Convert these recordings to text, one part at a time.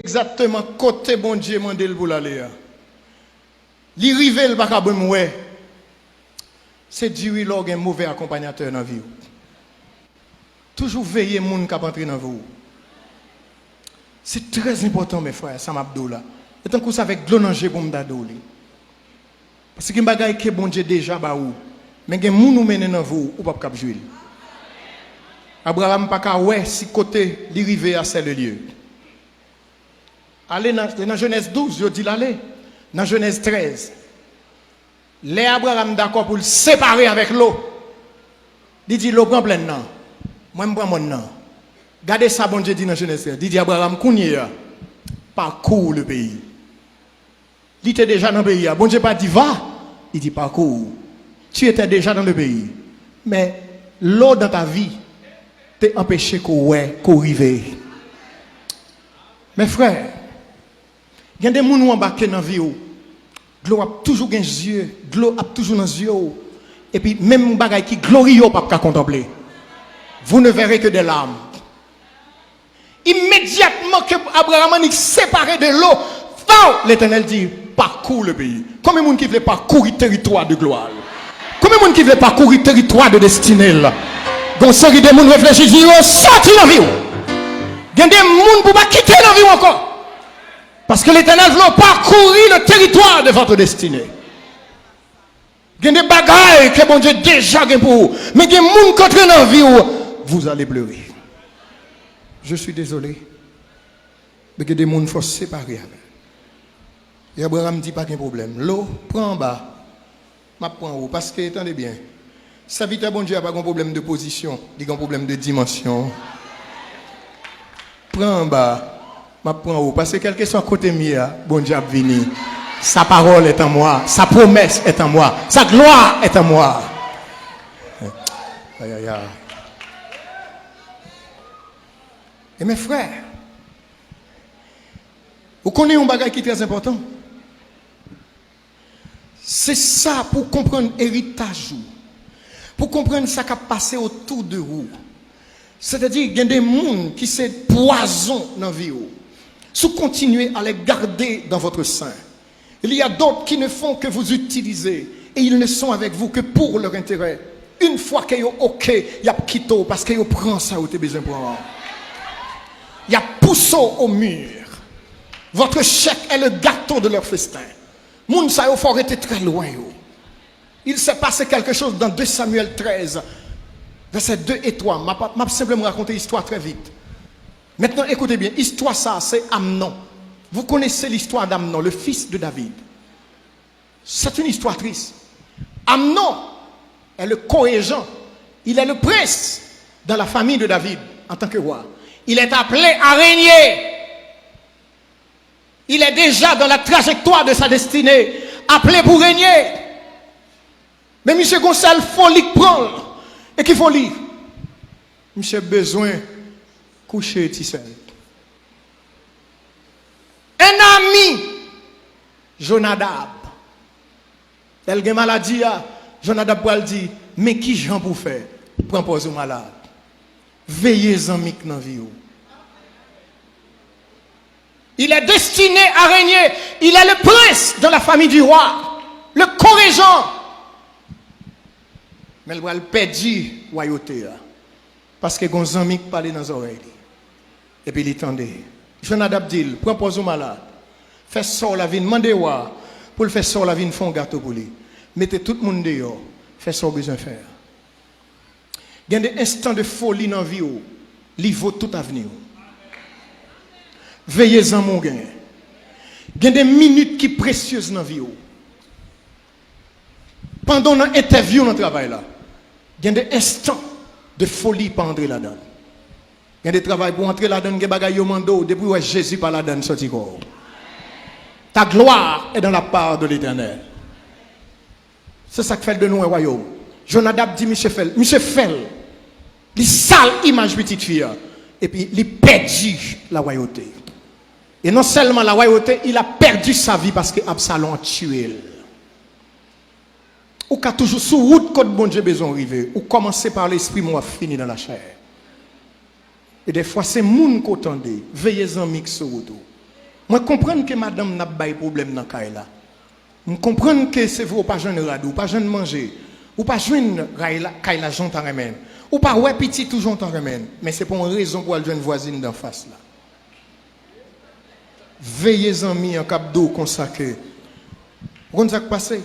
exactement côté bon Dieu mandel pour l'aller. Li rive le pas bon ouais. C'est Dieu log un mauvais accompagnateur dans la vie. Toujours veiller moun qui entrer dans vous. C'est très important mes frères, ça m'a là. Et tant que ça avec de l'eau pour me dadoli. Parce que bagay que bon Dieu déjà ba ou. Mais gen moun ou mène dans vous ou pas cap jouer. Abraham pas ka ouais si côté li rive à c'est le lieu. Allez dans Genèse 12, je dis l'aller. Dans Genèse 13. Les Abraham d'accord pour le séparer avec l'eau. Il dit l'eau prend plein non. Moi je prends mon nom. Regardez ça bon Dieu dit dans Genèse 13. Il dit Abraham kounye parcours le pays. Il était déjà dans le pays. Bon Dieu pas dit va, il dit parcours. Tu étais déjà dans le pays. Mais l'eau dans ta vie t'a empêché qu'on rive. Mes frères, il y a des gens qui ont embarqué dans la vie. De l'eau a toujours des yeux. De l'eau a toujours dans les yeux. Et puis, même les choses qui glorieux, pas qu'à contempler. Vous ne verrez que des larmes. Immédiatement que Abraham est séparé de l'eau, l'Éternel dit parcours le pays. Combien de gens qui veulent parcourir le territoire de gloire? Combien de gens qui veulent parcourir le territoire de destinée? Donc, ceux qui réfléchissent, disent sorti dans la vie. Il y a des gens qui ne peuvent pas quitter la vie encore. Parce que l'Éternel veut parcourir le territoire de votre destinée. Il y a des bagailles que bon Dieu déjà pour vous. Mais il y a des gens qui entrent dans la vie où vous allez pleurer. Je suis désolé. Mais il y a des gens qui faut se séparer. Et Abraham dit pas qu'il y a un problème. L'eau, prends en bas. Je prends en haut. Parce que, attendez bien, sa vie, bon Dieu n'a pas un problème de position. Il y a un problème de dimension. Prends en bas. Je prends en haut. Parce que quelque soit côté mien, bon Dieu a venu. Sa parole est en moi. Sa promesse est en moi. Sa gloire est en moi. Aïe, aïe, aïe. Et mes frères, vous connaissez un bagage qui est très important. C'est ça pour comprendre l'héritage. Pour comprendre ce qui a passé autour de vous. C'est-à-dire qu'il y a des gens qui sont poison dans la vie. Si vous continuez à les garder dans votre sein. Il y a d'autres qui ne font que vous utiliser. Et ils ne sont avec vous que pour leur intérêt. Une fois qu'ils ont OK, il y a quitté parce qu'ils prennent ça où tu as besoin pour avoir. Il y a poussé au mur. Votre chèque est le gâteau de leur festin. Moun sa yo faut être très loin. Il s'est passé quelque chose dans 2 Samuel 13, versets 2 et 3. Je vais simplement raconter l'histoire très vite. Maintenant, écoutez bien. L'histoire, ça, c'est Amnon. Vous connaissez l'histoire d'Amnon, le fils de David. C'est une histoire triste. Amnon est le co-régent. Il est le prince dans la famille de David en tant que roi. Il est appelé à régner. Il est déjà dans la trajectoire de sa destinée. Appelé pour régner. Mais M. Gonçalves, il faut lui prendre. Et qu'il faut lire. M. besoin de coucher Tissel. Un ami, Jonadab. Elle a une maladie. Jonadab va dire, mais qui j'en pour faire? Prends pause au malade. Veillez en mic dans la vie. Il est destiné à régner. Il est le prince dans la famille du roi. Le co-régent. Mais il va le perdre la royauté. Parce que les amis parlent dans les oreilles. Et puis il attendait. Jonadab dit, prends pause au malade. Fais sort la vie, demandez-moi. Pour le faire sort la vie, font un gâteau pour lui. Mettez tout le monde dehors. Fais ce que vous besoin de faire. Il y a des instants de folie dans la vie. Il vaut tout avenir. Veillez en mon gain. Il y a des minutes qui sont précieuses dans la vie. Pendant l'interview dans le travail, il y a des instants de folie pour entrer là-dedans. Il y a des travail pour entrer là-dedans, il y a des bagailles au mando, depuis où Jésus par là-dedans sorti corps. Ta gloire est dans la part de l'Éternel. C'est ça qui fait de nous un royaume. Jonadab dit, Monsieur Fel, il sale image petite fille, et puis il perdu la royauté. Et non seulement la royauté, il a perdu sa vie parce que Absalom a tué. Ou qu'a toujours sous route quand bon Dieu besoin arriver, ou commencer par l'esprit, moi fini dans la chair. Et des fois, c'est moun qu'attendez. Veillez en mix sur route. Moi comprendre que madame n'a pas de problème dans caille là. Je comprends que c'est vous pas jeune radou, pas jeune manger, ou pas jeune caille là jonta remène. Ou pas ouais petit tout jonta remène, mais c'est pour une raison pour aller jeune voisine d'en face là. Veillez amis en cap d'eau consacré. Vous ça passé?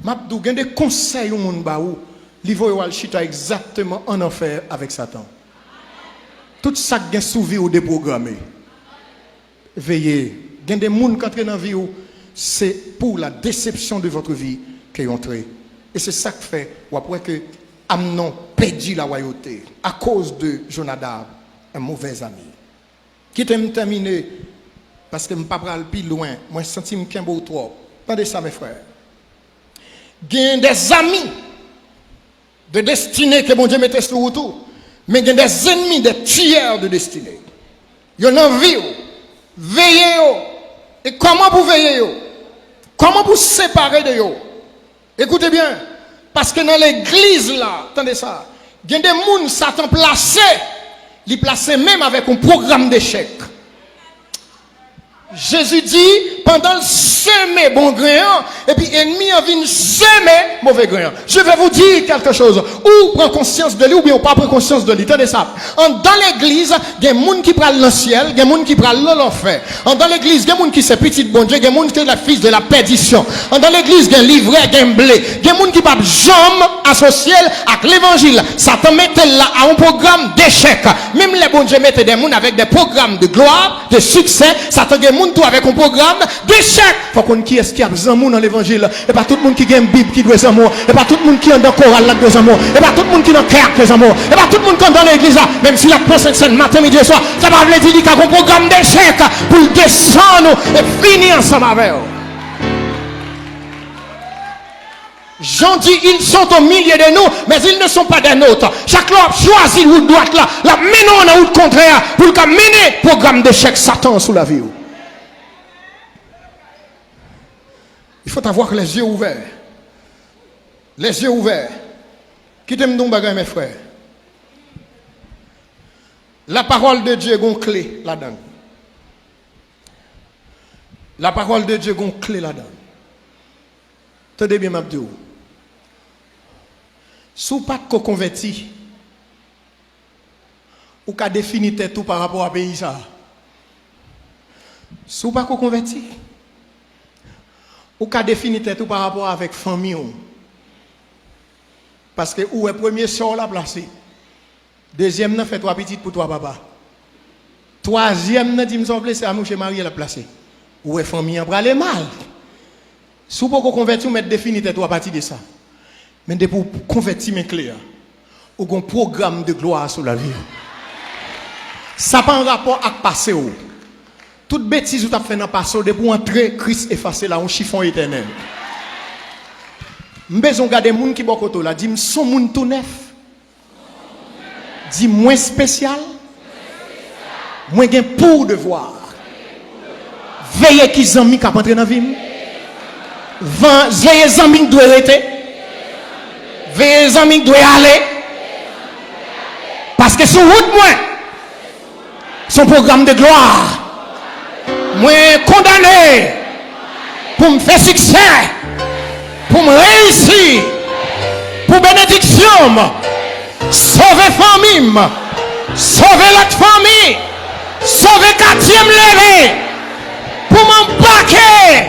M'abdou gagne des conseils au monde ba ou, li voyo al chita exactement en enfer avec Satan. Tout ça qui est souvi ou déprogrammé. Veillez. Il y a des gens qui entrent dans la vie, c'est pour la déception de votre vie qu'ils ont entré. Et c'est ça qui fait, ou après que Amnon perdit la royauté à cause de Jonadab, un mauvais ami. Qui t'aime terminer, parce que je ne peux pas aller plus loin, moi je sens que je suis trop. Attendez ça, mes frères. Il y a des amis de destinée que mon Dieu mettait sur autour. Mais il y a des ennemis, des tueurs de destinée. Il y a une envie. Veillez. Et comment vous veillez? Comment vous séparer de eux? Écoutez bien. Parce que dans l'église là, attendez ça, il y a des gens Satan placé. Il placé même avec un programme d'échec. Jésus dit, pendant le semer bon grain, et puis ennemi en vient semer mauvais grain. Je vais vous dire quelque chose. Ou prend conscience de lui, ou bien pas prend conscience de lui. Tenez ça. Dans l'église, il y a des gens qui prennent le ciel, il y a des gens qui prennent l'enfer. Dans l'église, il y a des gens qui sont petits bon Dieu, il y a des gens qui sont la fils de la perdition. Dans l'église, il y a un livret, il y a un blé. Il y a des gens qui ne peuvent jamais associer avec l'évangile. Satan met là à un programme d'échec. Même les bon Dieu mettent des gens avec des programmes de gloire, de succès. Satan tout avec un programme d'échec. Il faut qu'on qui est-ce qui a besoin dans l'évangile. Et pas tout le monde qui a une Bible qui doit être amour. Et pas tout le monde qui est dans le choral là doit amour. Et pas tout le monde qui est dans le cœur qui doit amour. Et pas tout le monde qui est dans l'église là. Même si la prochaine scène matin, midi et soir, ça va vous dire qu'il y a un programme d'échec pour descendre et finir ensemble avec eux. Jean dit, ils sont au milieu de nous, mais ils ne sont pas des nôtres. Chaque homme choisit l'autre droite là, la menons dans l'autre contraire pour mener programme d'échec Satan sous la vie. Il faut avoir les yeux ouverts. Les yeux ouverts. Qui t'aime donc bagay mes frères? La parole de Dieu a une clé là-dedans. La parole de Dieu a une clé là-dedans. Tenez bien, Mabdou. Si vous n'êtes pas converti, ou qu'à définir tout par rapport à pays ça. Si vous n'êtes pas converti, ou qu'à définir tout par rapport avec famille. Parce que où est premier sort la placé. Deuxième n'a fait 3 petites pour toi papa. Troisième n'a dit me semble c'est à mon chez Marie la placé. Où est famille en aller mal. Si vous pouvez convertir mettre définir tout à partir de ça. Mais pour convertir mes clés, ou un programme de gloire sur la vie. Ça n'a pas un rapport avec le passé. Toute bêtise que tu as fait dans le passé, pour entrer, Christ effacé là, un chiffon éternel. Je besoin de garder les gens qui sont là. Dis-moi, son monde tout neuf. Dis moins spécial. Moins gain pour devoir. Veillez qui les amis qui ont entré dans la vie. Veillez les amis qui doivent arrêter. Veillez les amis qui doivent aller. Parce que sur route, moi, son programme de gloire. Moi condamné pour me faire succès, pour me réussir, pour bénédiction, sauver famille, sauver l'autre famille, sauver quatrième levé, pour m'embarquer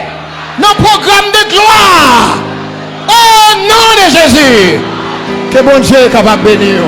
dans le programme de gloire. Au nom de Jésus, que bon Dieu est capable de bénir.